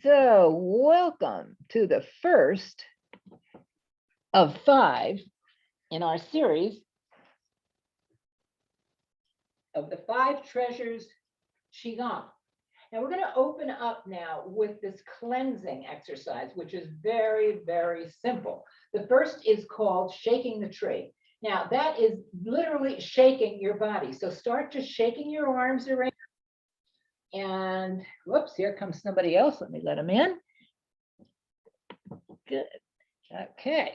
So welcome to the first of 5 in our series of the 5 treasures Qigong. Now we're going to open up now with this cleansing exercise, which is very, very simple. The first is called shaking the tree. Now that is literally shaking your body. So start just shaking your arms around. And whoops, here comes somebody else. Let me let him in. Good. Okay.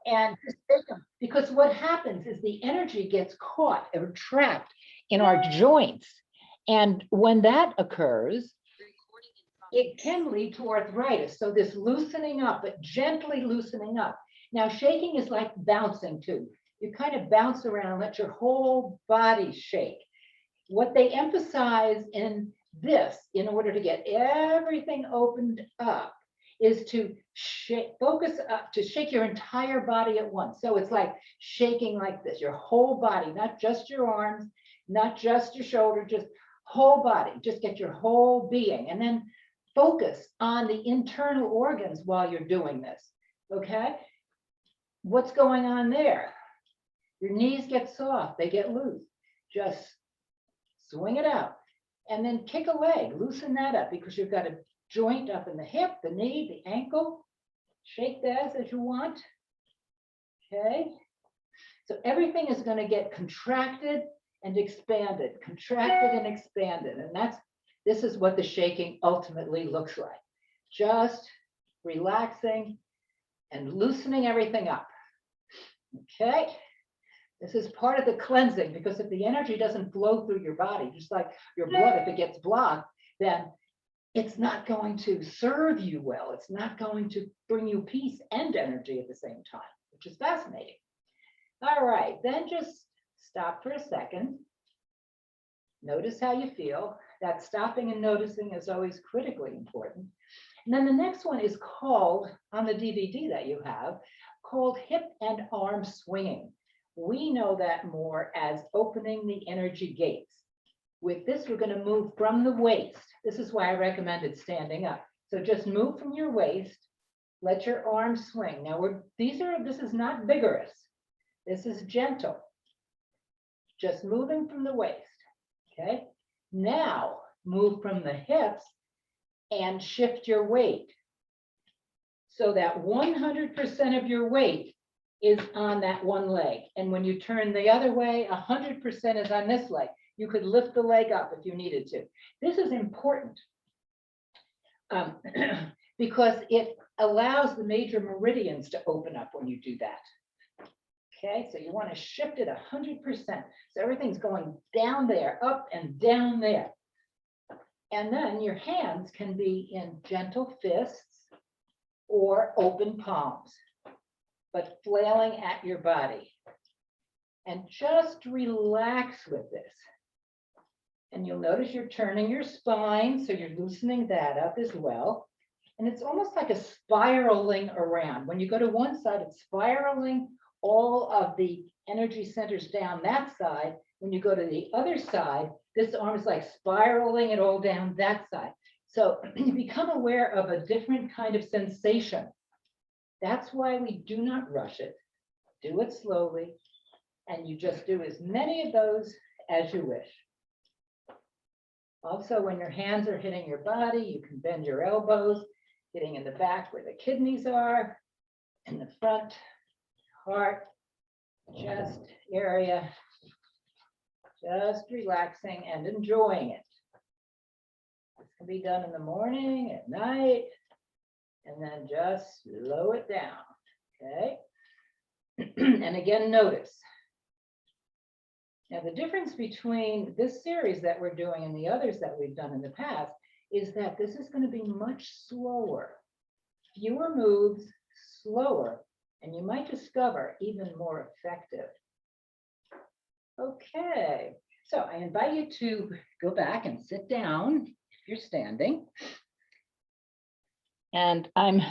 And just shake them, because what happens is the energy gets caught or trapped in our joints. And when that occurs, it can lead to arthritis. So this loosening up, but gently loosening up. Now, shaking is like bouncing too. You kind of bounce around, let your whole body shake. What they emphasize in this, in order to get everything opened up, is to focus up, to shake your entire body at once. So it's like shaking like this, your whole body, not just your arms, not just your shoulder, just whole body. Just get your whole being, and then focus on the internal organs while you're doing this. Okay? What's going on there? Your knees get soft, they get loose. Just swing it out. And then kick a leg, loosen that up, because you've got a joint up in the hip, the knee, the ankle. Shake that as you want. Okay. So everything is going to get contracted and expanded, contracted and expanded. And this is what the shaking ultimately looks like. Just relaxing and loosening everything up. Okay. This is part of the cleansing, because if the energy doesn't flow through your body, just like your blood, if it gets blocked, then it's not going to serve you well. It's not going to bring you peace and energy at the same time, which is fascinating. All right, then just stop for a second. Notice how you feel. That stopping and noticing is always critically important. And then the next one is called, on the DVD that you have, called hip and arm swinging. We know that more as opening the energy gates. With this, we're going to move from the waist. This is why I recommended standing up. So just move from your waist, let your arms swing. Now this is not vigorous. This is gentle. Just moving from the waist. Okay. Now move from the hips and shift your weight, so that 100% of your weight is on that one leg. And when you turn the other way, 100% is on this leg. You could lift the leg up if you needed to. This is important because it allows the major meridians to open up when you do that. Okay, so you want to shift it 100%. So everything's going down there, up and down there. And then your hands can be in gentle fists or open palms, but flailing at your body. And just relax with this. And you'll notice you're turning your spine, so you're loosening that up as well. And it's almost like a spiraling around. When you go to one side, it's spiraling all of the energy centers down that side. When you go to the other side, this arm is like spiraling it all down that side. So you become aware of a different kind of sensation. That's why we do not rush it. Do it slowly, and you just do as many of those as you wish. Also, when your hands are hitting your body, you can bend your elbows, hitting in the back where the kidneys are, in the front, heart, chest area, just relaxing and enjoying it. This can be done in the morning, at night, and then just slow it down, okay? And again, notice. Now, the difference between this series that we're doing and the others that we've done in the past is that this is going to be much slower, fewer moves, slower, and you might discover even more effective. Okay, so I invite you to go back and sit down if you're standing. And I'm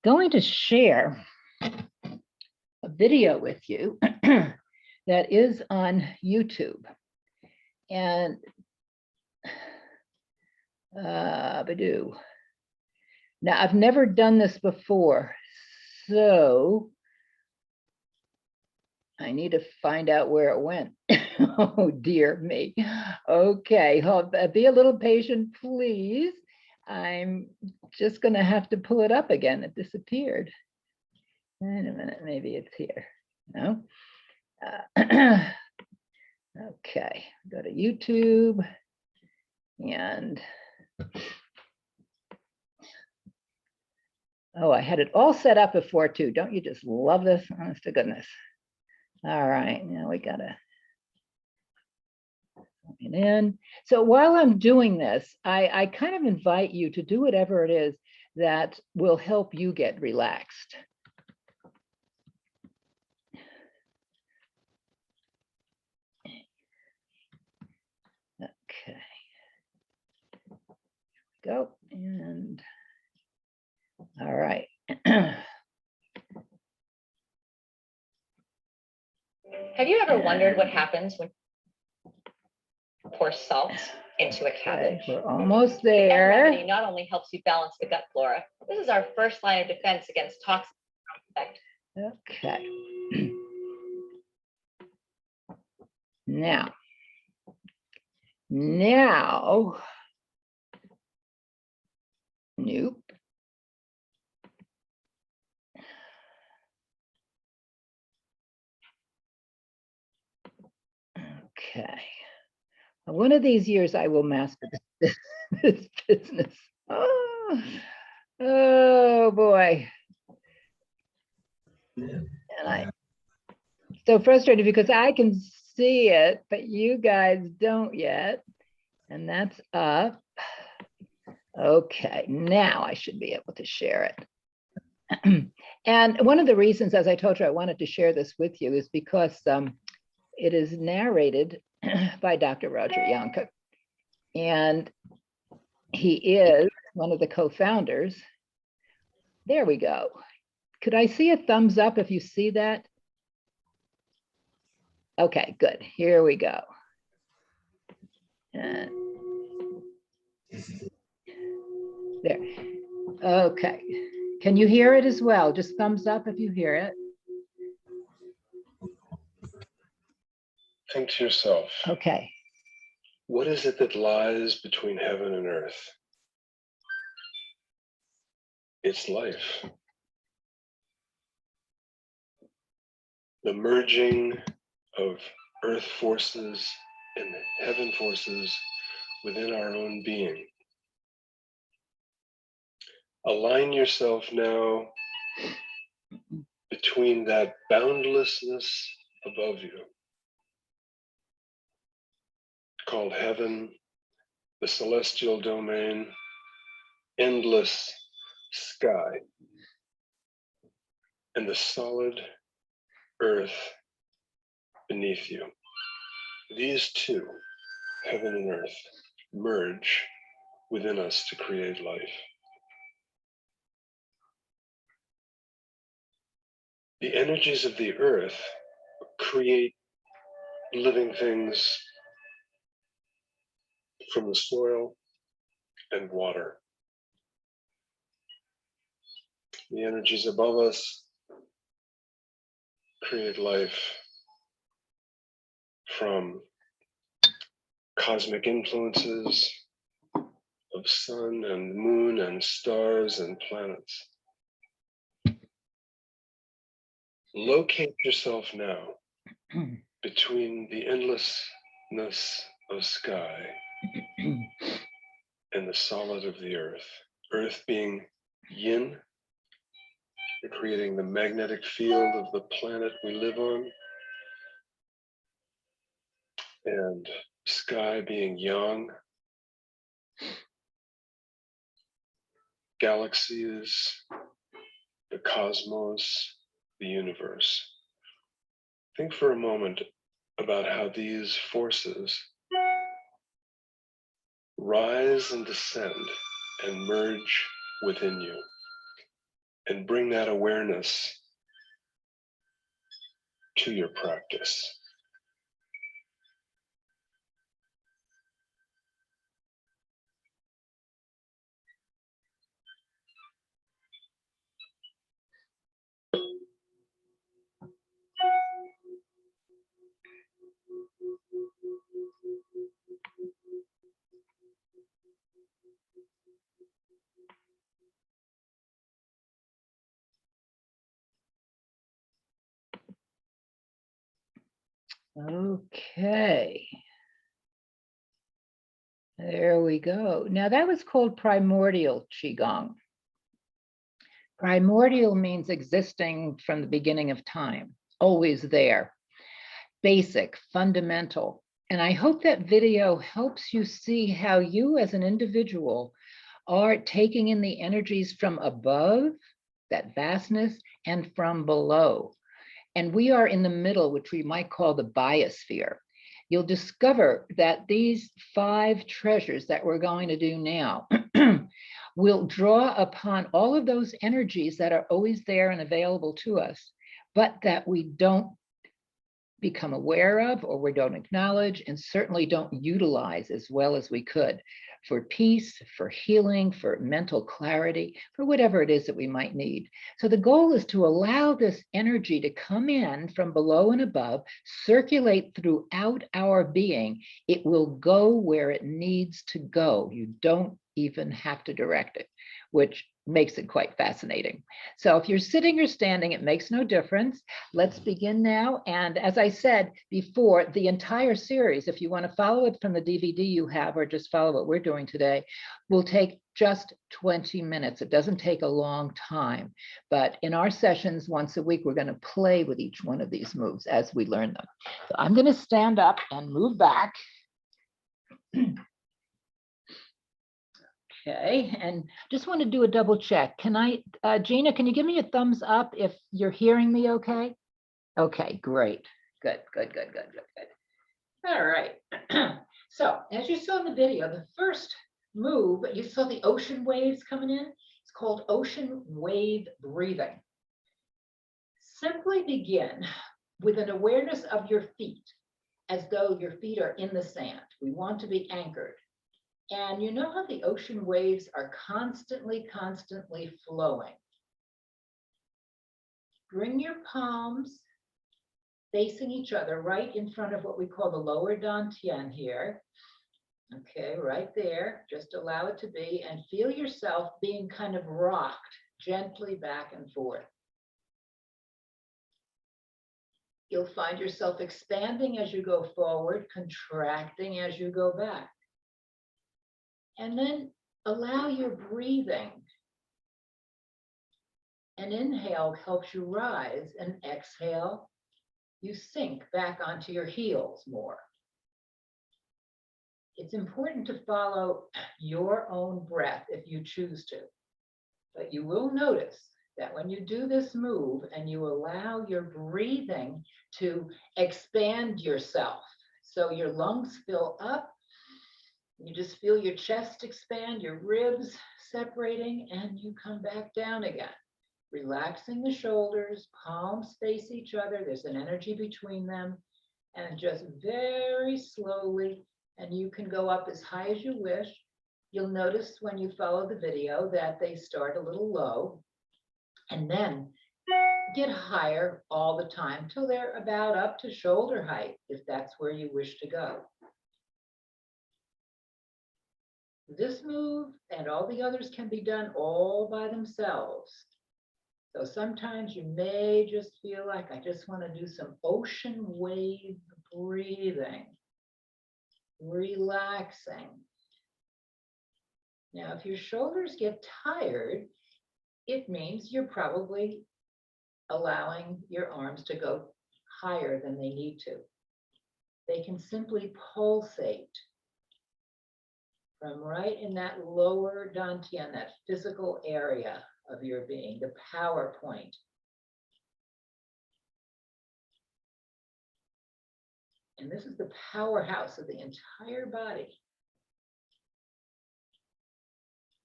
going to share a video with you that is on YouTube. And Badoo. Now, I've never done this before, so I need to find out where it went. Oh, dear me. Okay, be a little patient, please. I'm just going to have to pull it up again. It disappeared. Wait a minute, maybe it's here. No? Okay, go to YouTube and oh, I had it all set up before too. Don't you just love this? Honest to goodness. All right, now we gotta plug it in. So while I'm doing this, I kind of invite you to do whatever it is that will help you get relaxed. Okay. Go and all right. Have you ever wondered what happens when you pour salt into a cabbage? Okay, we're almost The Gut there. Remedy not only helps you balance the gut flora, this is our first line of defense against toxic effect. Okay. Now, nope. Okay. One of these years I will master this business. Oh boy. And I'm so frustrated because I can see it, but you guys don't yet. And that's up. Okay, now I should be able to share it. And one of the reasons, as I told you, I wanted to share this with you is because it is narrated by Dr. Roger Youngcook. And he is one of the co-founders. There we go. Could I see a thumbs up if you see that? Okay, good. Here we go. There. Okay. Can you hear it as well? Just thumbs up if you hear it. Think to yourself. Okay. What is it that lies between heaven and earth? It's life. The merging of earth forces and heaven forces within our own being. Align yourself now between that boundlessness above you, called heaven, the celestial domain, endless sky, and the solid earth beneath you. These two, heaven and earth, merge within us to create life. The energies of the earth create living things from the soil and water. The energies above us create life from cosmic influences of sun and moon and stars and planets. Locate yourself now between the endlessness of sky and the solid of the earth. Earth being yin, creating the magnetic field of the planet we live on, and sky being yang, galaxies, the cosmos, the universe. Think for a moment about how these forces rise and descend and merge within you, and bring that awareness to your practice. Okay. There we go. Now that was called primordial Qigong. Primordial means existing from the beginning of time, always there, basic, fundamental. And I hope that video helps you see how you as an individual are taking in the energies from above, that vastness, and from below. And we are in the middle, which we might call the biosphere. You'll discover that these 5 treasures that we're going to do now will draw upon all of those energies that are always there and available to us, but that we don't become aware of, or we don't acknowledge, and certainly don't utilize as well as we could for peace, for healing, for mental clarity, for whatever it is that we might need. So the goal is to allow this energy to come in from below and above, circulate throughout our being. It will go where it needs to go. You don't even have to direct it, which makes it quite fascinating. So if you're sitting or standing, it makes no difference. Let's begin now. And as I said before, the entire series, if you want to follow it from the DVD you have, or just follow what we're doing today, will take just 20 minutes. It doesn't take a long time, but in our sessions once a week, we're going to play with each one of these moves as we learn them. So I'm going to stand up and move back. Okay, and just want to do a double check. Can I, Gina, can you give me a thumbs up if you're hearing me okay? Okay, great. Good. All right. So as you saw in the video, the first move, you saw the ocean waves coming in. It's called ocean wave breathing. Simply begin with an awareness of your feet, as though your feet are in the sand. We want to be anchored. And you know how the ocean waves are constantly flowing. Bring your palms facing each other right in front of what we call the lower dantian here. Okay, right there. Just allow it to be and feel yourself being kind of rocked gently back and forth. You'll find yourself expanding as you go forward, contracting as you go back. And then allow your breathing. An inhale helps you rise, and exhale, you sink back onto your heels more. It's important to follow your own breath if you choose to, but you will notice that when you do this move and you allow your breathing to expand yourself, so your lungs fill up, you just feel your chest expand, your ribs separating, and you come back down again. Relaxing the shoulders, palms face each other. There's an energy between them. And just very slowly, and you can go up as high as you wish. You'll notice when you follow the video that they start a little low and then get higher all the time till they're about up to shoulder height, if that's where you wish to go. This move and all the others can be done all by themselves. So sometimes you may just feel like, I just want to do some ocean wave breathing, relaxing. Now, if your shoulders get tired, it means you're probably allowing your arms to go higher than they need to. They can simply pulsate from right in that lower dantian, that physical area of your being, the power point. And this is the powerhouse of the entire body,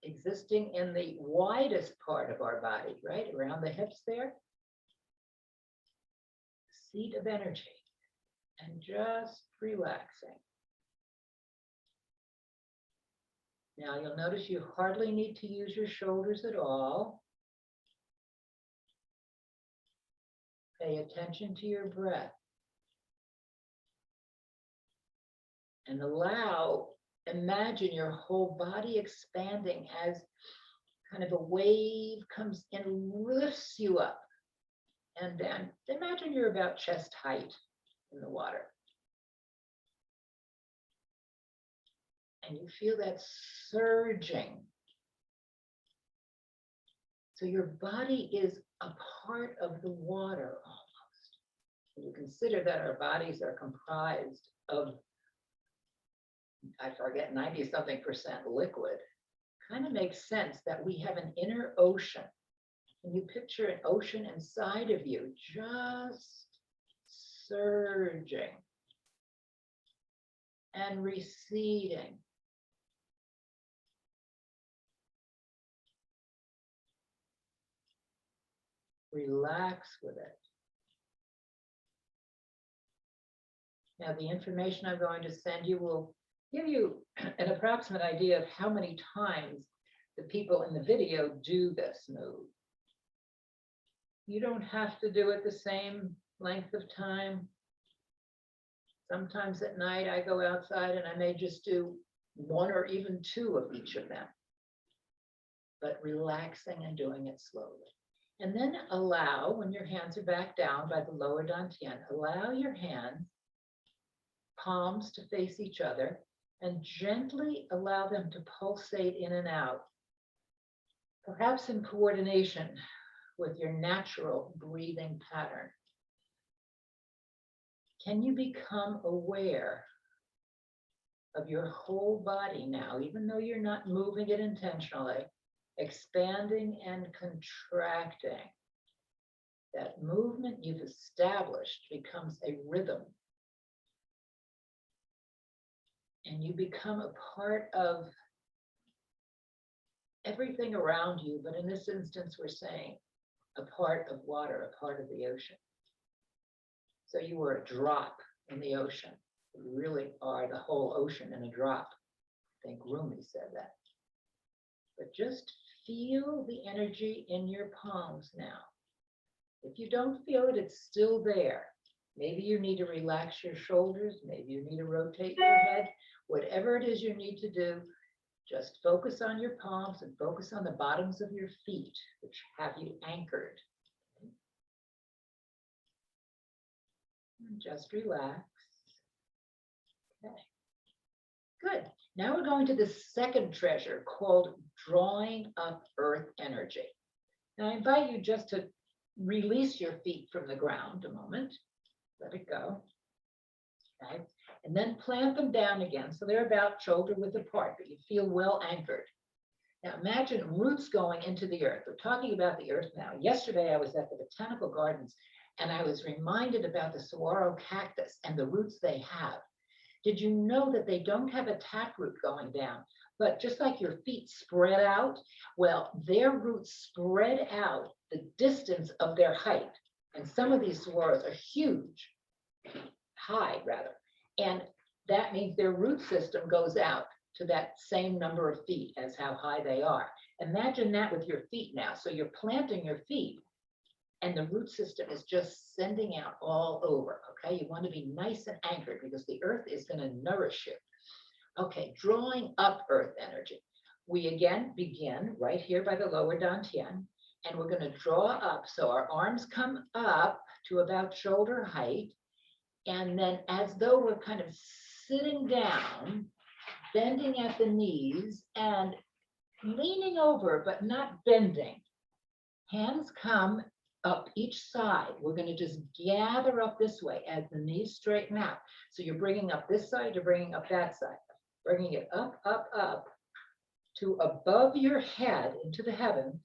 existing in the widest part of our body, right around the hips there. Seat of energy, and just relaxing. Now you'll notice you hardly need to use your shoulders at all. Pay attention to your breath. And imagine your whole body expanding as kind of a wave comes and lifts you up. And then imagine you're about chest height in the water. And you feel that surging. So your body is a part of the water almost. You consider that our bodies are comprised of, I forget, 90-something% liquid. Kind of makes sense that we have an inner ocean. And you picture an ocean inside of you, just surging and receding. Relax with it. Now, the information I'm going to send you will give you an approximate idea of how many times the people in the video do this move. You don't have to do it the same length of time. Sometimes at night I go outside and I may just do 1 or even 2 of each of them, but relaxing and doing it slowly. And then allow, when your hands are back down by the lower dantian, allow your hands, palms to face each other, and gently allow them to pulsate in and out, perhaps in coordination with your natural breathing pattern. Can you become aware of your whole body now, even though you're not moving it intentionally, expanding and contracting? That movement you've established becomes a rhythm. And you become a part of everything around you, but in this instance, we're saying a part of water, a part of the ocean. So you were a drop in the ocean. You really are the whole ocean in a drop. I think Rumi said that. But just feel the energy in your palms now. If you don't feel it, it's still there. Maybe you need to relax your shoulders. Maybe you need to rotate your head. Whatever it is you need to do, just focus on your palms and focus on the bottoms of your feet, which have you anchored. And just relax. Okay. Good. Now we're going to the second treasure called drawing up earth energy. Now I invite you just to release your feet from the ground a moment. Let it go. Okay. And then plant them down again. So they're about shoulder width apart, but you feel well anchored. Now imagine roots going into the earth. We're talking about the earth now. Yesterday I was at the Botanical Gardens and I was reminded about the saguaro cactus and the roots they have. Did you know that they don't have a taproot going down, but just like your feet spread out, well, their roots spread out the distance of their height. And some of these saguaros are huge, high rather. And that means their root system goes out to that same number of feet as how high they are. Imagine that with your feet now. So you're planting your feet and the root system is just sending out all over, okay? You want to be nice and anchored because the earth is going to nourish you. Okay, drawing up earth energy. We again begin right here by the lower dantian, and we're going to draw up. So our arms come up to about shoulder height, and then as though we're kind of sitting down, bending at the knees and leaning over, but not bending. Hands come up each side. We're going to just gather up this way as the knees straighten out. So you're bringing up this side, you're bringing up that side, bringing it up, up, up to above your head into the heaven,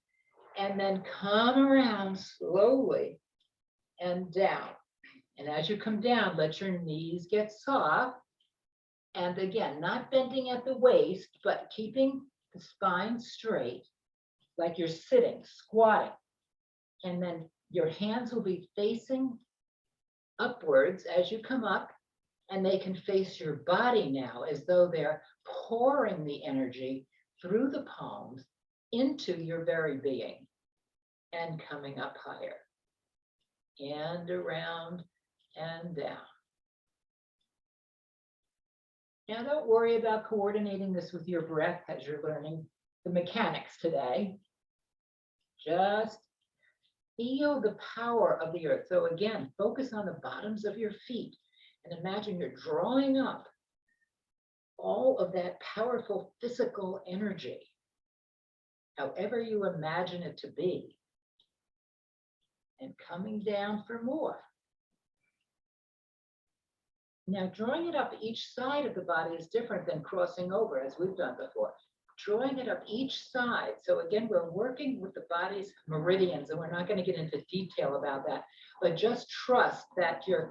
and then come around slowly and down. And as you come down, let your knees get soft. And again, not bending at the waist, but keeping the spine straight, like you're sitting, squatting. And then your hands will be facing upwards as you come up, and they can face your body now as though they're pouring the energy through the palms into your very being and coming up higher and around and down. Now, don't worry about coordinating this with your breath as you're learning the mechanics today. Just feel the power of the earth. So again, focus on the bottoms of your feet and imagine you're drawing up all of that powerful physical energy, however you imagine it to be, and coming down for more. Now, drawing it up each side of the body is different than crossing over, as we've done before. Drawing it up each side. So again, we're working with the body's meridians, and we're not going to get into detail about that, but just trust that you're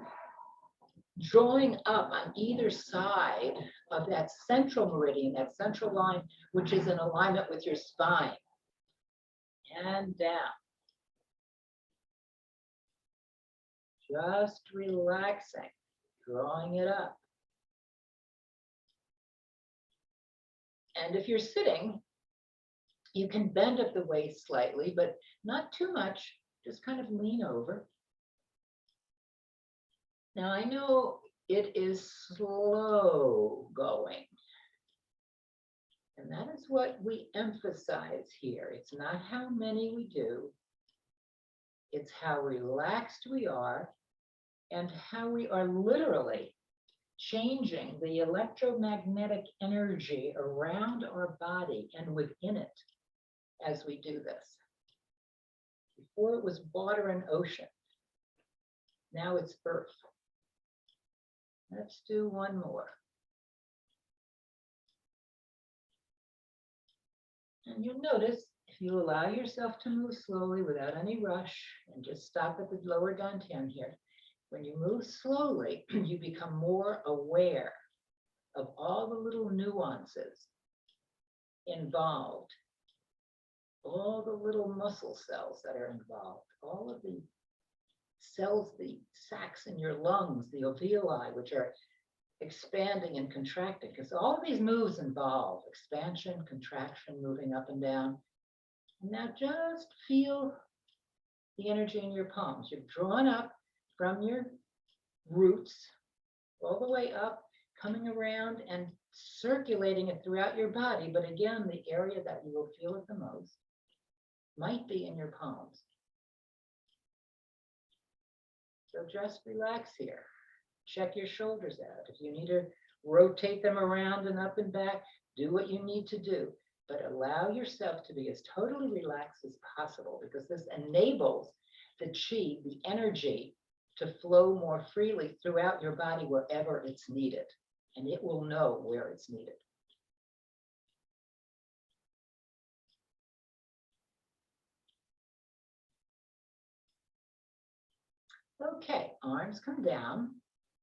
drawing up on either side of that central meridian, that central line, which is in alignment with your spine. And down. Just relaxing, drawing it up. And if you're sitting, you can bend at the waist slightly, but not too much. Just kind of lean over. Now, I know it is slow going. And that is what we emphasize here. It's not how many we do. It's how relaxed we are and how we are literally changing the electromagnetic energy around our body and within it as we do this. Before it was water and ocean. Now it's earth. Let's do one more. And you'll notice if you allow yourself to move slowly without any rush and just stop at the lower dantian here, when you move slowly, you become more aware of all the little nuances involved, all the little muscle cells that are involved, all of the cells, the sacs in your lungs, the alveoli, which are expanding and contracting, because all of these moves involve expansion, contraction, moving up and down. And now just feel the energy in your palms. You've drawn up from your roots all the way up, coming around and circulating it throughout your body. But again, the area that you will feel it the most might be in your palms. So just relax here. Check your shoulders out. If you need to rotate them around and up and back, do what you need to do. But allow yourself to be as totally relaxed as possible, because this enables the chi, the energy, to flow more freely throughout your body wherever it's needed. And it will know where it's needed. Okay, arms come down.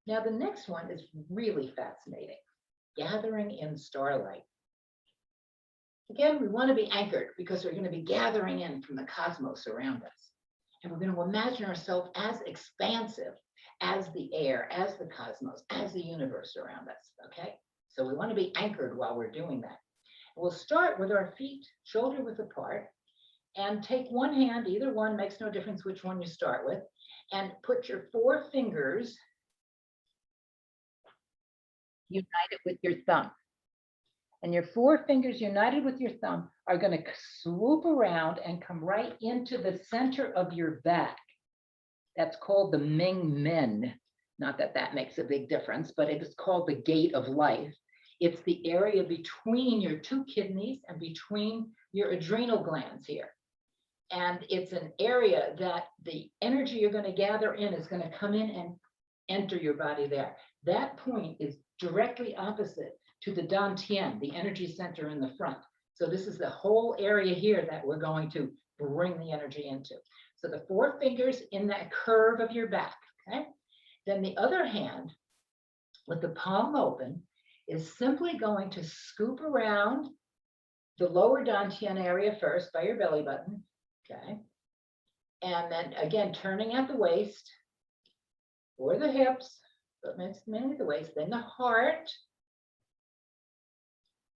Now the next one is really fascinating. Gathering in starlight. Again, we want to be anchored because we're going to be gathering in from the cosmos around us. And we're going to imagine ourselves as expansive as the air, as the cosmos, as the universe around us, okay? So we want to be anchored while we're doing that. We'll start with our feet shoulder width apart and take one hand, either one, makes no difference which one you start with, and put your 4 fingers united with your thumb. And your 4 fingers united with your thumb are going to swoop around and come right into the center of your back. That's called the Ming Men. Not that that makes a big difference, but it is called the gate of life. It's the area between your 2 kidneys and between your adrenal glands here. And it's an area that the energy you're going to gather in is going to come in and enter your body there. That point is directly opposite to the dantian, the energy center in the front. So this is the whole area here that we're going to bring the energy into. So the 4 fingers in that curve of your back, okay? Then the other hand, with the palm open, is simply going to scoop around the lower dantian area first by your belly button, okay? And then again, turning at the waist or the hips, but mainly the waist, then the heart.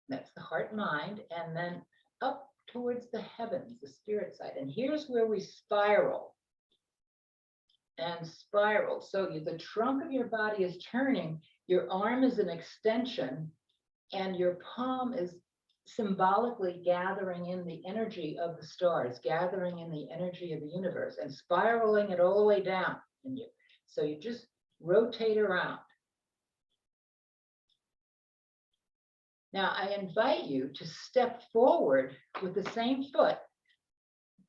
That's the heart mind, and then up towards the heavens, the spirit side. And here's where we spiral and spiral. So the trunk of your body is turning, your arm is an extension, and your palm is symbolically gathering in the energy of the stars, gathering in the energy of the universe, and spiraling it all the way down in you. So you just rotate around. Now I invite you to step forward with the same foot,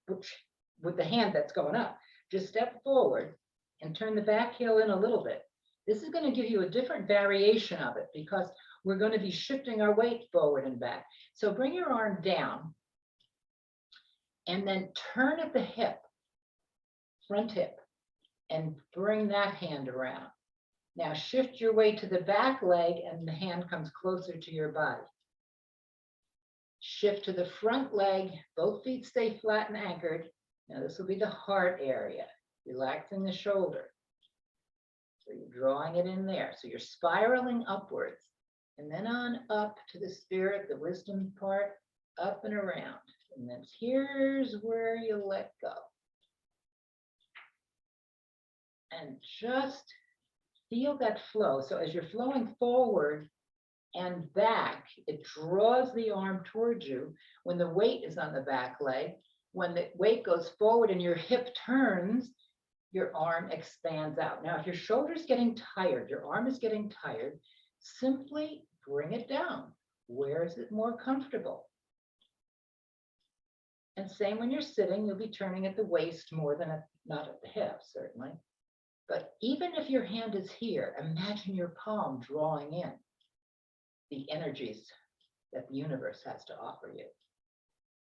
which with the hand that's going up. Just step forward and turn the back heel in a little bit. This is going to give you a different variation of it because we're going to be shifting our weight forward and back. So bring your arm down and then turn at the hip, front hip, and bring that hand around. Now shift your weight to the back leg and the hand comes closer to your body. Shift to the front leg, both feet stay flat and anchored. Now this will be the heart area, relaxing the shoulder. So you're drawing it in there. So you're spiraling upwards and then on up to the spirit, the wisdom part, up and around. And then here's where you let go. And just feel that flow. So as you're flowing forward and back, it draws the arm towards you. When the weight is on the back leg, when the weight goes forward and your hip turns, your arm expands out. Now, if your shoulder's getting tired, your arm is getting tired, simply bring it down. Where is it more comfortable? And same when you're sitting, you'll be turning at the waist more than not at the hips, certainly. But even if your hand is here, imagine your palm drawing in the energies that the universe has to offer you.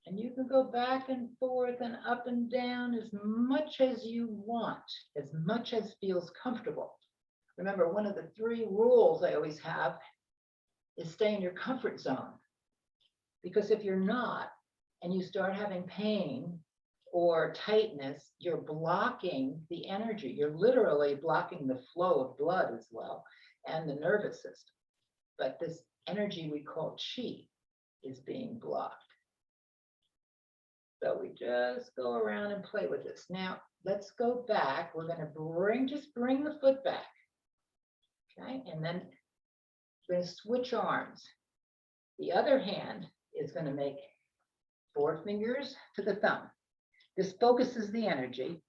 And you can go back and forth and up and down as much as you want, as much as feels comfortable. Remember, one of the 3 rules I always have is stay in your comfort zone. Because if you're not, and you start having pain or tightness, you're blocking the energy. You're literally blocking the flow of blood as well, and the nervous system. But this energy we call chi is being blocked. So we just go around and play with this. Now, let's go back. We're going to just bring the foot back. Okay, and then we're going to switch arms. The other hand is going to make 4 fingers to the thumb. This focuses the energy.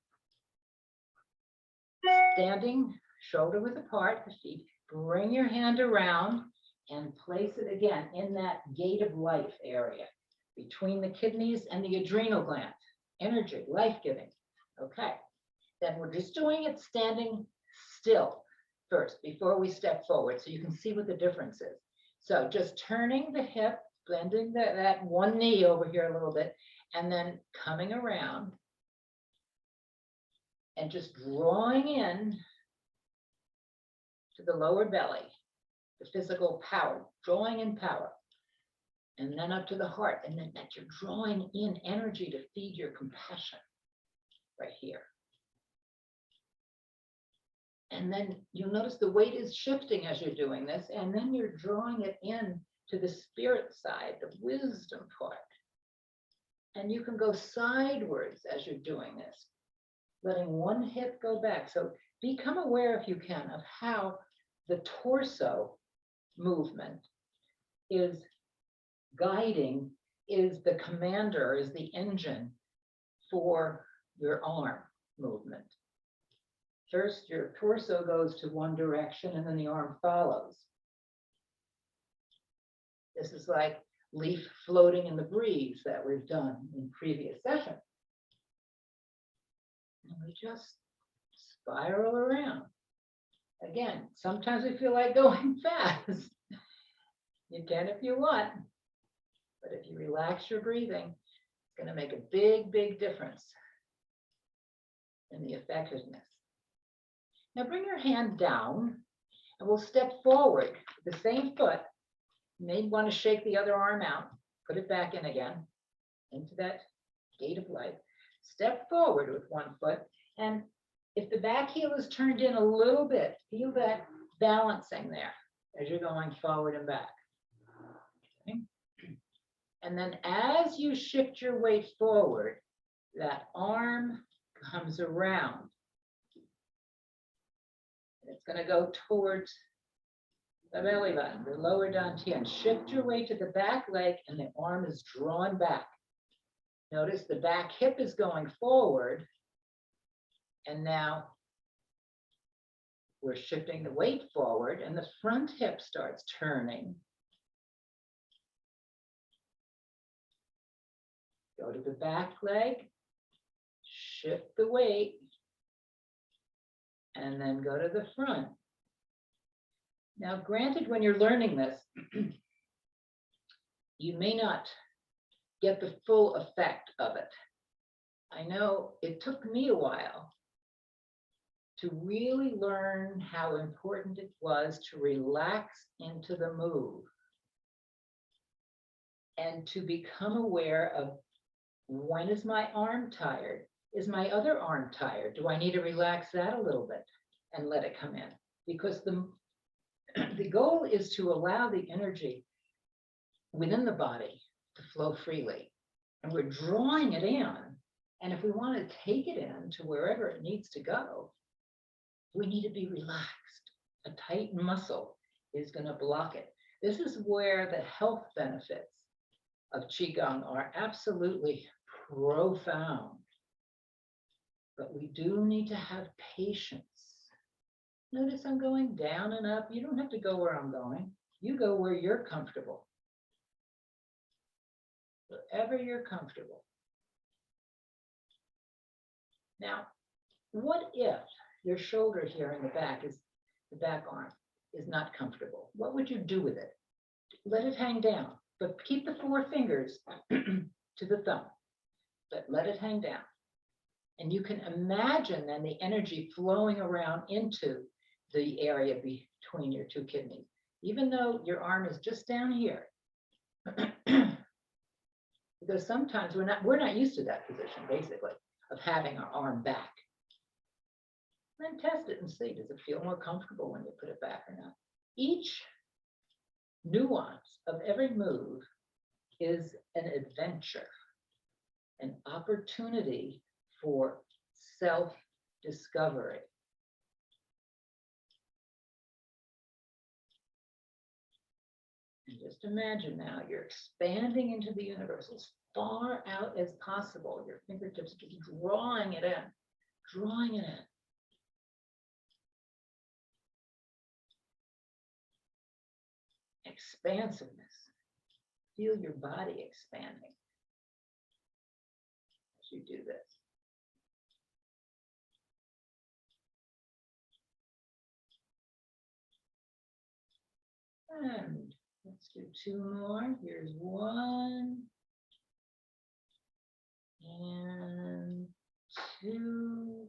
Standing shoulder width apart, the feet. Bring your hand around and place it again in that gate of life area between the kidneys and the adrenal gland. Energy, life-giving. Okay. Then we're just doing it standing still first before we step forward so you can see what the difference is. So just turning the hip, bending that one knee over here a little bit, and then coming around and just drawing in to the lower belly, the physical power, drawing in power, and then up to the heart, and then that you're drawing in energy to feed your compassion right here. And then you'll notice the weight is shifting as you're doing this, and then you're drawing it in to the spirit side, the wisdom part. And you can go sideways as you're doing this, letting one hip go back. So become aware, if you can, of how the torso movement is guiding, is the commander, is the engine for your arm movement. First, your torso goes to one direction and then the arm follows. This is like leaf floating in the breeze that we've done in previous sessions. And we just spiral around. Again, sometimes we feel like going fast. You can if you want, but if you relax your breathing, it's going to make a big, big difference in the effectiveness. Now bring your hand down and we'll step forward with the same foot. You may want to shake the other arm out, put it back in again, into that gate of life. Step forward with one foot, and if the back heel is turned in a little bit, feel that balancing there as you're going forward and back. Okay. And then as you shift your weight forward, that arm comes around It's gonna go towards the belly button, the lower dantian. Shift your weight to the back leg and the arm is drawn back. Notice the back hip is going forward. And now we're shifting the weight forward and the front hip starts turning. Go to the back leg, shift the weight, and then go to the front. Now, granted, when you're learning this, you may not get the full effect of it. I know it took me a while to really learn how important it was to relax into the move and to become aware of, when is my arm tired? Is my other arm tired? Do I need to relax that a little bit and let it come in? Because the goal is to allow the energy within the body to flow freely. And we're drawing it in. And if we want to take it in to wherever it needs to go, we need to be relaxed. A tight muscle is going to block it. This is where the health benefits of Qigong are absolutely profound. But we do need to have patience. Notice I'm going down and up. You don't have to go where I'm going. You go where you're comfortable. Wherever you're comfortable. Now, what if your shoulder here in the back arm is not comfortable? What would you do with it? Let it hang down, but keep the 4 fingers to the thumb, but let it hang down. And you can imagine then the energy flowing around into the area between your 2 kidneys, even though your arm is just down here. Because sometimes we're not used to that position, basically, of having our arm back. Then test it and see, does it feel more comfortable when you put it back or not? Each nuance of every move is an adventure, an opportunity for self-discovery. And just imagine now you're expanding into the universe as far out as possible. Your fingertips just drawing it in, drawing it in. Expansiveness. Feel your body expanding as you do this. And let's do 2 more. Here's 1 and 2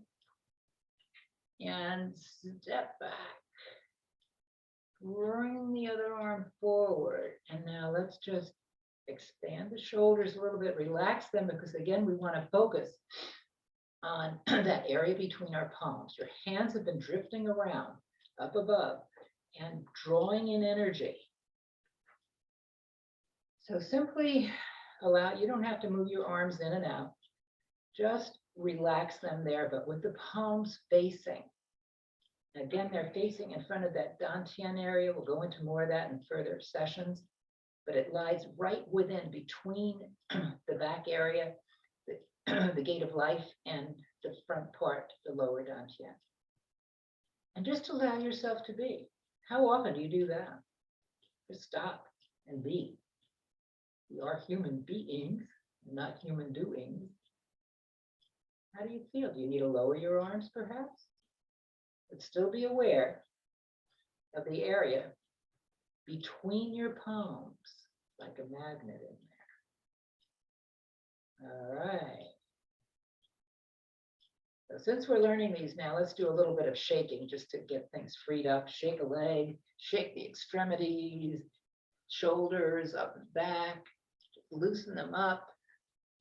and step back. Bring the other arm forward. And now let's just expand the shoulders a little bit, relax them, because again, we want to focus on that area between our palms. Your hands have been drifting around up above and drawing in energy. So simply allow, you don't have to move your arms in and out, just relax them there, but with the palms facing. Again, they're facing in front of that dantian area. We'll go into more of that in further sessions, but it lies right within between the back area, the gate of life, and the front part, the lower dantian. And just allow yourself to be. How often do you do that? Just stop and be. We are human beings, not human doings. How do you feel? Do you need to lower your arms, perhaps? But still be aware of the area between your palms, like a magnet in there. All right. So since we're learning these now, let's do a little bit of shaking just to get things freed up. Shake a leg, shake the extremities, shoulders up and back, loosen them up,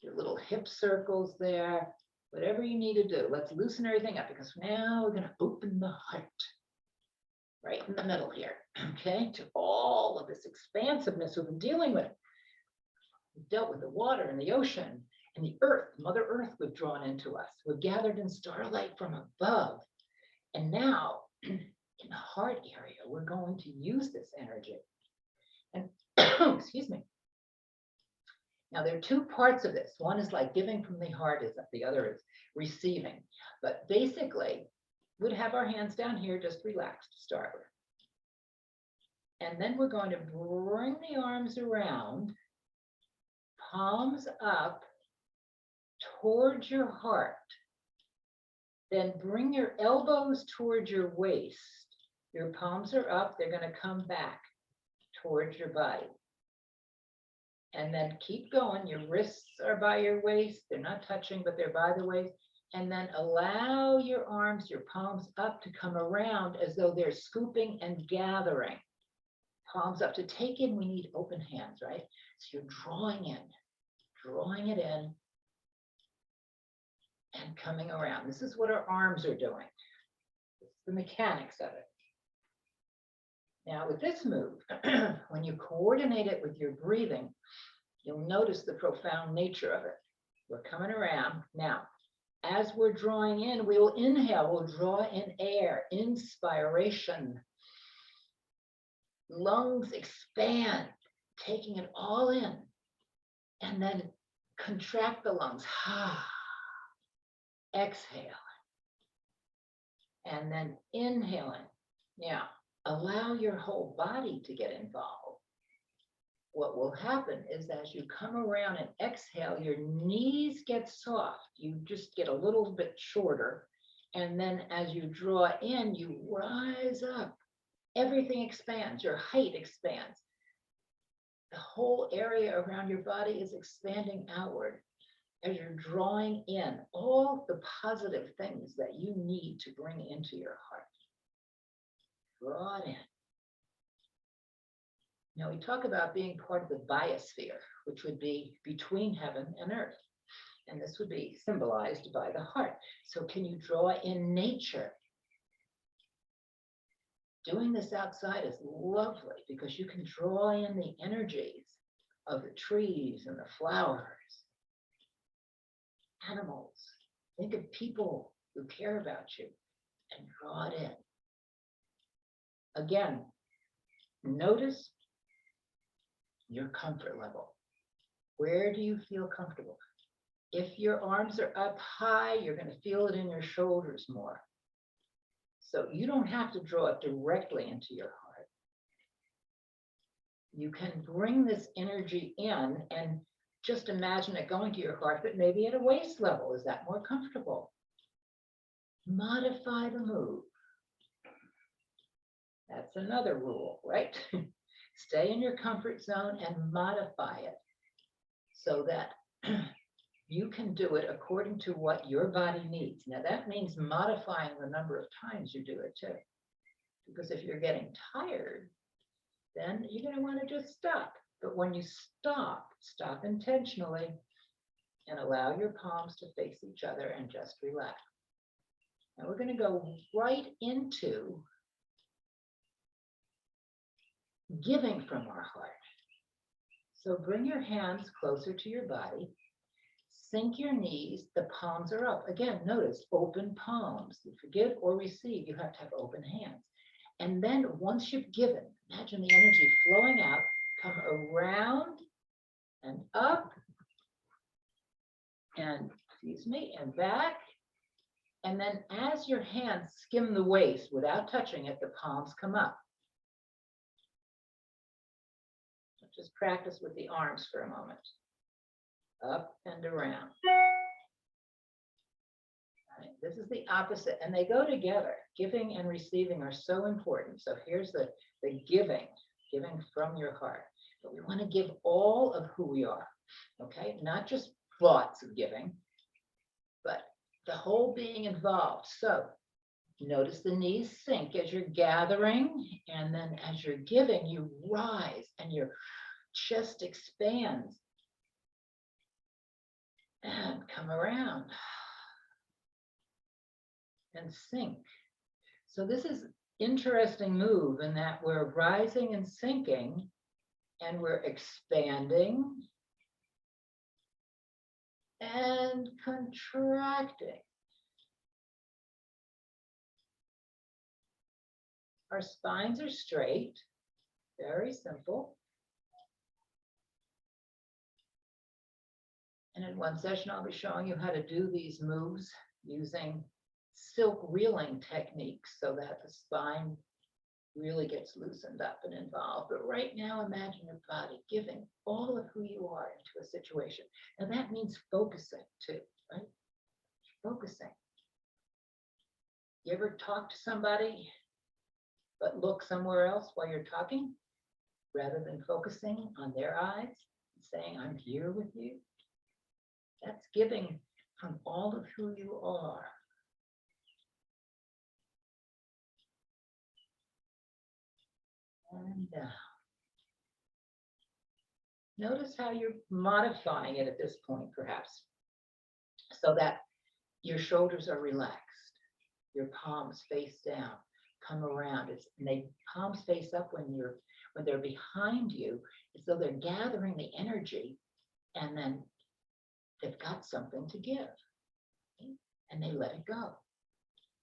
your little hip circles there. Whatever you need to do, let's loosen everything up, because now we're going to open the heart right in the middle here, okay, to all of this expansiveness we've been dealing with. We've dealt with the water and the ocean and the earth, Mother Earth we've drawn into us. We've gathered in starlight from above. And now in the heart area, we're going to use this energy. And excuse me. Now, there are two parts of this. One is like giving from the heart, is the other is receiving. But basically, we'd have our hands down here, just relaxed to start with. And then we're going to bring the arms around, palms up towards your heart. Then bring your elbows towards your waist. Your palms are up, they're going to come back towards your body. And then keep going. Your wrists are by your waist. They're not touching, but they're by the waist. And then allow your arms, your palms up to come around as though they're scooping and gathering. Palms up. To take in, we need open hands, right? So you're drawing it in, and coming around. This is what our arms are doing. It's the mechanics of it. Now with this move, when you coordinate it with your breathing, you'll notice the profound nature of it. We're coming around. Now, as we're drawing in, we will inhale, we'll draw in air, inspiration. Lungs expand, taking it all in. And then contract the lungs. Exhale. And then inhaling. Now, allow your whole body to get involved. What will happen is as you come around and exhale, your knees get soft. You just get a little bit shorter. And then as you draw in, you rise up. Everything expands, your height expands. The whole area around your body is expanding outward as you're drawing in all the positive things that you need to bring into your heart. Draw it in. Now we talk about being part of the biosphere, which would be between heaven and earth. And this would be symbolized by the heart. So can you draw in nature? Doing this outside is lovely because you can draw in the energies of the trees and the flowers, animals. Think of people who care about you and draw it in. Again, notice your comfort level. Where do you feel comfortable? If your arms are up high, you're going to feel it in your shoulders more. So you don't have to draw it directly into your heart. You can bring this energy in and just imagine it going to your heart, but maybe at a waist level. Is that more comfortable? Modify the move. That's another rule, right? Stay in your comfort zone and modify it so that you can do it according to what your body needs. Now that means modifying the number of times you do it too. Because if you're getting tired, then you're going to want to just stop. But when you stop, stop intentionally and allow your palms to face each other and just relax. Now we're going to go right into giving from our heart. So bring your hands closer to your body. Sink your knees, the palms are up. Again, notice open palms. To forgive or receive, you have to have open hands. And then once you've given, imagine the energy flowing out, come around and up and, excuse me, and back. And then as your hands skim the waist without touching it, the palms come up. Just practice with the arms for a moment. Up and around. Right. This is the opposite, and they go together. Giving and receiving are so important. So here's the giving from your heart. But we want to give all of who we are, okay? Not just thoughts of giving, but the whole being involved. So notice the knees sink as you're gathering, and then as you're giving, you rise and your chest expands. And come around and sink. So this is interesting move in that we're rising and sinking and we're expanding and contracting. Our spines are straight, very simple. And in one session, I'll be showing you how to do these moves using silk reeling techniques so that the spine really gets loosened up and involved. But right now, imagine your body giving all of who you are into a situation. And that means focusing too, right? Focusing. You ever talk to somebody, but look somewhere else while you're talking, rather than focusing on their eyes and saying, I'm here with you? That's giving from all of who you are. And down. Notice how you're modifying it at this point, perhaps, so that your shoulders are relaxed, your palms face down, come around. And they palms face up when they're behind you, as though they're gathering the energy, and then they've got something to give, okay? And they let it go.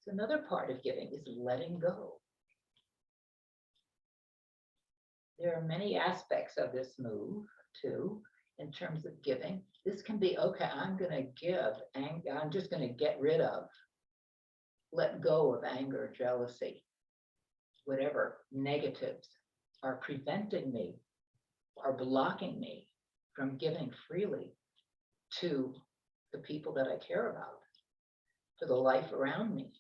So another part of giving is letting go. There are many aspects of this move too, in terms of giving. This can be, okay, I'm going to give, I'm just going to get rid of, let go of anger, jealousy, whatever negatives are preventing me, are blocking me from giving freely to the people that I care about, to the life around me,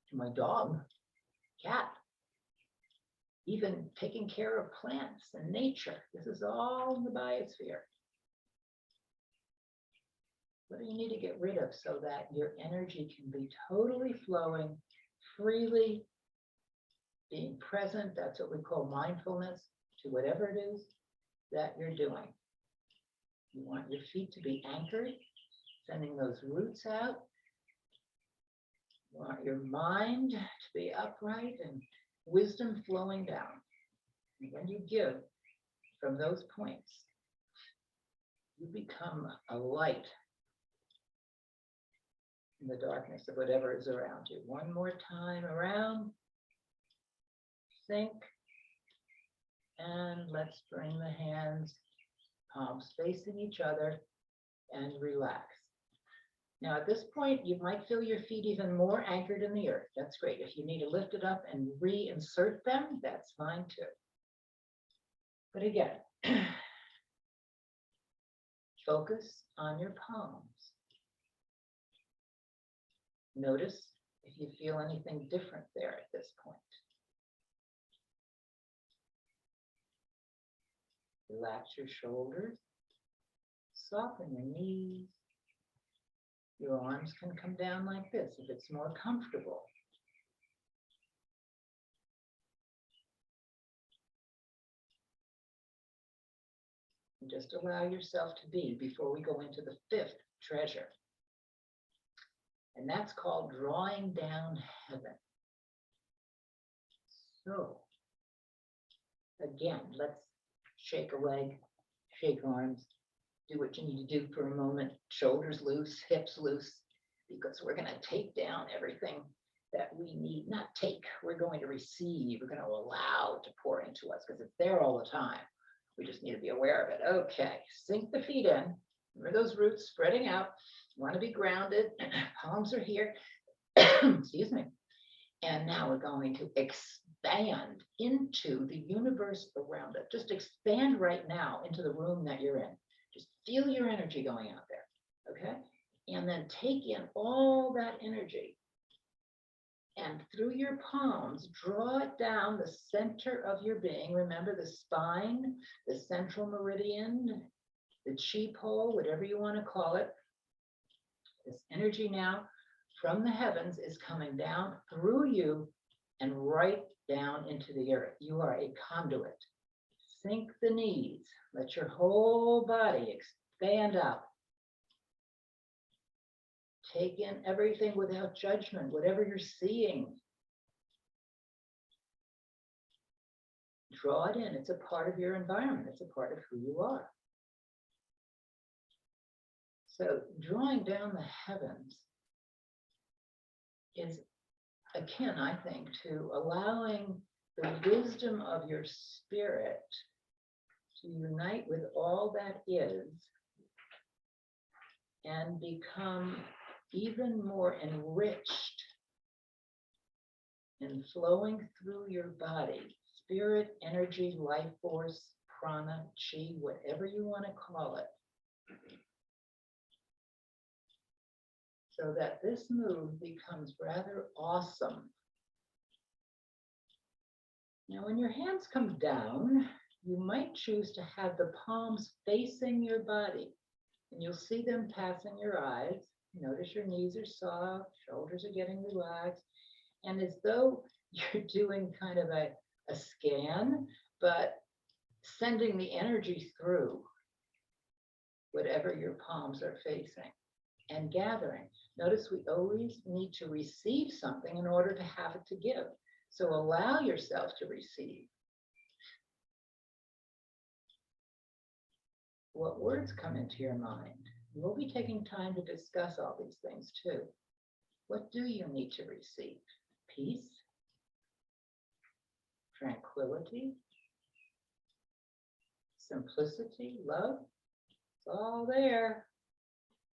to my dog, cat, even taking care of plants and nature. This is all in the biosphere. What do you need to get rid of so that your energy can be totally flowing freely, being present? That's what we call mindfulness to whatever it is that you're doing. You want your feet to be anchored, sending those roots out. You want your mind to be upright and wisdom flowing down. And when you give from those points, you become a light in the darkness of whatever is around you. One more time around. Think. And let's bring the hands, palms facing each other, and relax. Now at this point, you might feel your feet even more anchored in the earth. That's great. If you need to lift it up and reinsert them, that's fine too. But again, focus on your palms. Notice if you feel anything different there at this point. Relax your shoulders, soften your knees. Your arms can come down like this if it's more comfortable. And just allow yourself to be before we go into the fifth treasure. And that's called drawing down heaven. So, again, let's shake a leg, shake arms, do what you need to do for a moment, shoulders loose, hips loose, because we're going to take down everything that we need. Not take, we're going to receive, we're going to allow it to pour into us because it's there all the time. We just need to be aware of it. Okay, sink the feet in. Remember those roots spreading out. You want to be grounded. Palms are here. Excuse me. And now we're going to expand into the universe around it. Just expand right now into the room that you're in. Just feel your energy going out there, okay? And then take in all that energy. And through your palms, draw it down the center of your being. Remember the spine, the central meridian, the chi pole, whatever you want to call it. This energy now from the heavens is coming down through you and right down into the earth. You are a conduit. Sink the knees. Let your whole body expand up. Take in everything without judgment, whatever you're seeing. Draw it in. It's a part of your environment. It's a part of who you are. So drawing down the heavens is akin, I think, to allowing the wisdom of your spirit to unite with all that is and become even more enriched and flowing through your body, spirit, energy, life force, prana, chi, whatever you want to call it. So that this move becomes rather awesome. Now, when your hands come down, you might choose to have the palms facing your body, and you'll see them passing your eyes. Notice your knees are soft, shoulders are getting relaxed, and as though you're doing kind of a scan, but sending the energy through whatever your palms are facing and gathering. Notice we always need to receive something in order to have it to give. So allow yourself to receive. What words come into your mind? We'll be taking time to discuss all these things too. What do you need to receive? Peace? Tranquility? Simplicity? Love? It's all there.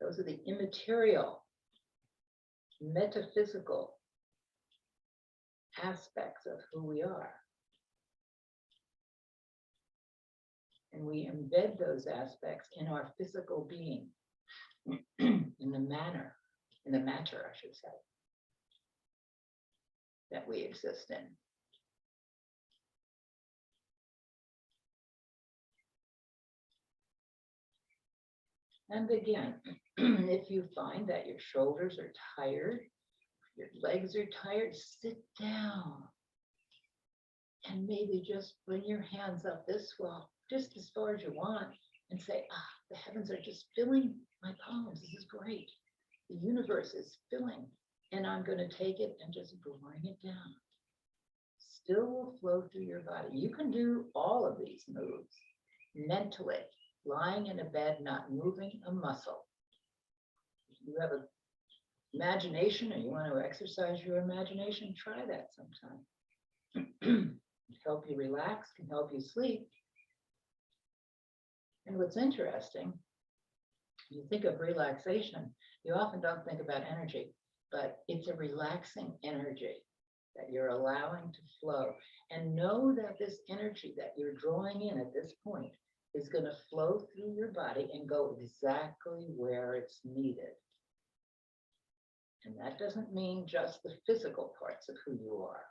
Those are the immaterial, metaphysical aspects of who we are. And we embed those aspects in our physical being, in the matter, I should say, that we exist in. And again, if you find that your shoulders are tired, your legs are tired, sit down. And maybe just bring your hands up this well, just as far as you want, and say, the heavens are just filling my palms. This is great. The universe is filling. And I'm going to take it and just bring it down. Still will flow through your body. You can do all of these moves mentally, lying in a bed, not moving a muscle. If you have an imagination or you want to exercise your imagination, try that sometime. Help you relax, can help you sleep. And what's interesting, you think of relaxation, you often don't think about energy, but it's a relaxing energy that you're allowing to flow. And know that this energy that you're drawing in at this point is going to flow through your body and go exactly where it's needed. And that doesn't mean just the physical parts of who you are.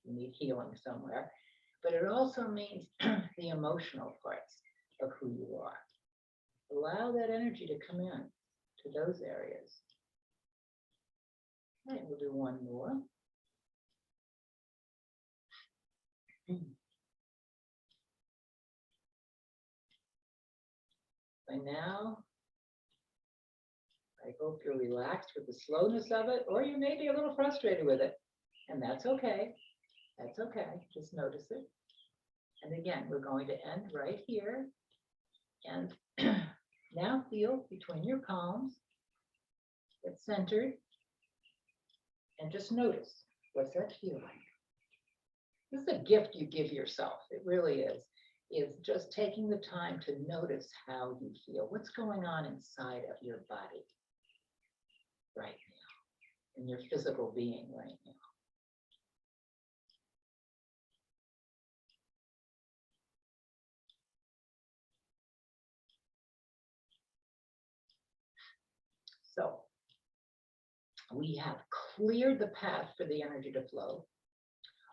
You need healing somewhere, but it also means the emotional parts of who you are. Allow that energy to come in to those areas. All right, we'll do one more. By now, I hope you're relaxed with the slowness of it, or you may be a little frustrated with it, and that's okay. That's okay, just notice it. And again, we're going to end right here. And now feel between your palms, get centered, and just notice, what's that feel like? This is a gift you give yourself, it really is just taking the time to notice how you feel. What's going on inside of your body right now, in your physical being right now. So we have cleared the path for the energy to flow.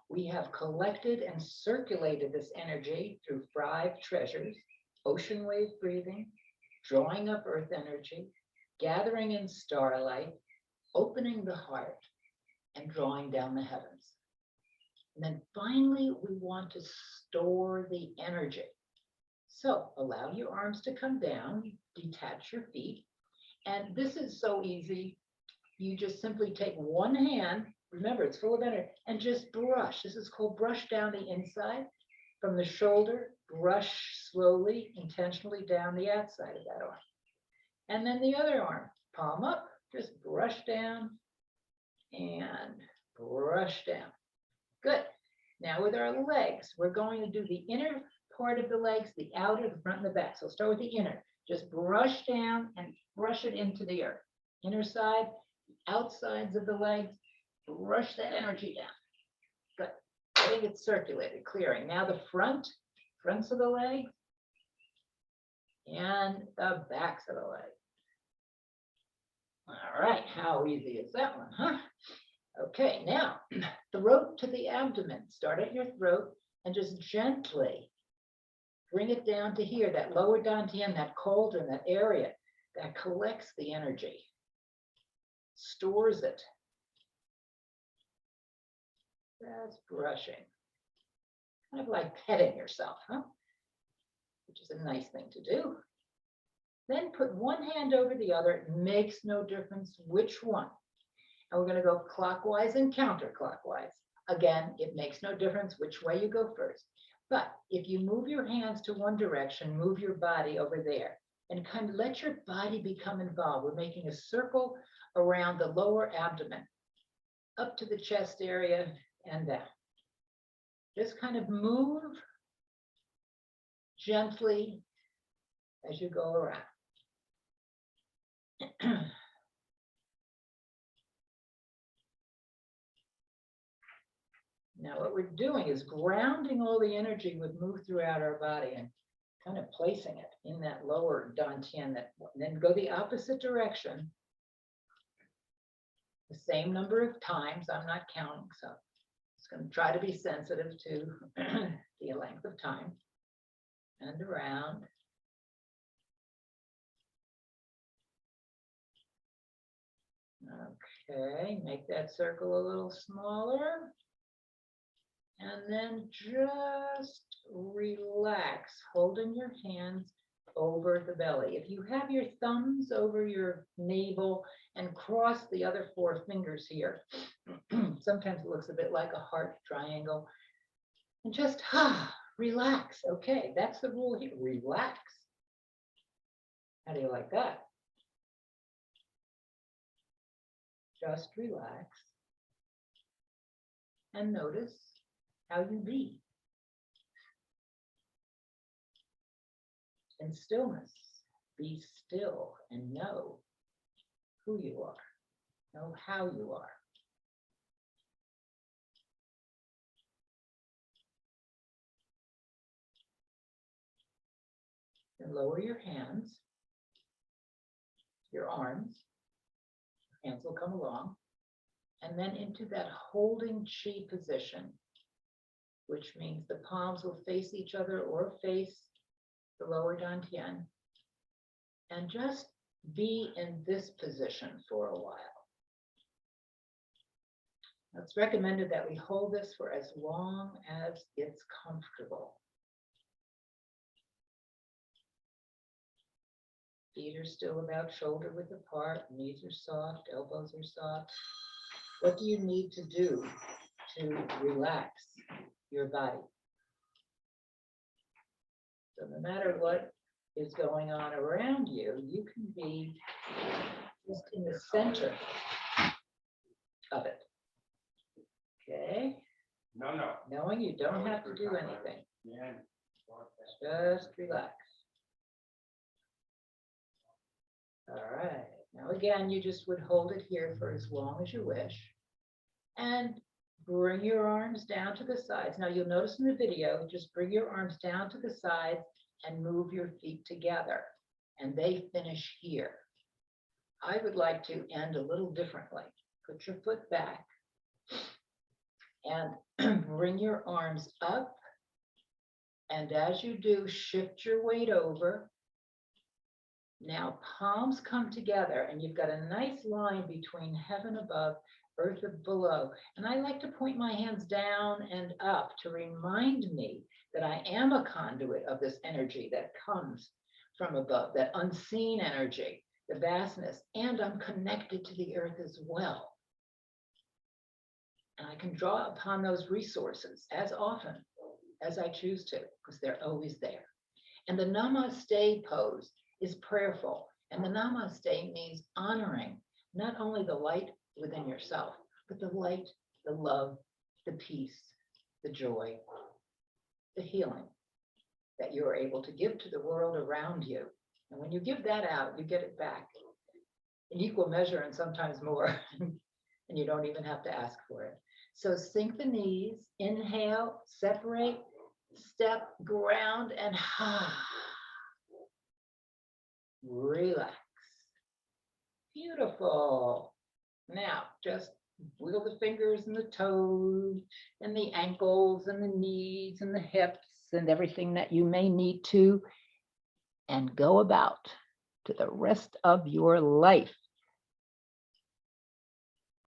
We have collected and circulated this energy through 5 treasures: ocean wave breathing, drawing up earth energy, gathering in starlight, opening the heart, and drawing down the heavens. And then finally, we want to store the energy. So allow your arms to come down, detach your feet. And this is so easy. You just simply take one hand, remember it's full of energy, and just brush. This is called brush down the inside. From the shoulder, brush slowly, intentionally down the outside of that arm. And then the other arm, palm up, just brush down and brush down. Good. Now with our legs, we're going to do the inner part of the legs, the outer, the front, and the back. So start with the inner. Just brush down and brush it into the earth. Inner side, outsides of the legs, brush that energy down. Good. Letting it circulated, clearing. Now the fronts of the legs and the backs of the legs. All right, how easy is that one, huh? Okay, now throat to the abdomen. Start at your throat and just gently bring it down to here, that lower dantian, that cauldron, that area that collects the energy, stores it. That's brushing. Kind of like petting yourself, huh? Which is a nice thing to do. Then put one hand over the other. It makes no difference which one. And we're going to go clockwise and counterclockwise. Again, it makes no difference which way you go first. But if you move your hands to one direction, move your body over there and kind of let your body become involved. We're making a circle around the lower abdomen, up to the chest area and down. Just kind of move gently as you go around. Now what we're doing is grounding all the energy we move throughout our body and kind of placing it in that lower dantian, and then go the opposite direction. The same number of times. I'm not counting, so it's going to try to be sensitive to the length of time. And around. Okay, make that circle a little smaller. And then just relax, holding your hands over the belly. If you have your thumbs over your navel and cross the other four fingers here, sometimes it looks a bit like a heart triangle. And just relax. Okay, that's the rule here. Relax. How do you like that? Just relax. And notice how you be. In stillness, be still and know who you are, know how you are. And lower your hands, your arms, hands will come along, and then into that holding chi position, which means the palms will face each other or face the lower dantian, and just be in this position for a while. It's recommended that we hold this for as long as it's comfortable. Feet are still about shoulder width apart, knees are soft, elbows are soft. What do you need to do to relax your body? So no matter what is going on around you, you can be just in the center of it. Okay? No. Knowing you don't have to do anything. Just relax. All right. Now again, you just would hold it here for as long as you wish. And bring your arms down to the sides. Now you'll notice in the video, just bring your arms down to the sides and move your feet together. And they finish here. I would like to end a little differently. Put your foot back and bring your arms up. And as you do, shift your weight over. Now palms come together and you've got a nice line between heaven above, earth below. And I like to point my hands down and up to remind me that I am a conduit of this energy that comes from above, that unseen energy, the vastness, and I'm connected to the earth as well. And I can draw upon those resources as often as I choose to, because they're always there. And the Namaste pose is prayerful. And the Namaste means honoring not only the light within yourself, but the light, the love, the peace, the joy, the healing that you're able to give to the world around you. And when you give that out, you get it back in equal measure and sometimes more. And you don't even have to ask for it. So sink the knees, inhale, separate, step, ground, and relax. Beautiful. Now, just wiggle the fingers and the toes and the ankles and the knees and the hips and everything that you may need to, and go about to the rest of your life.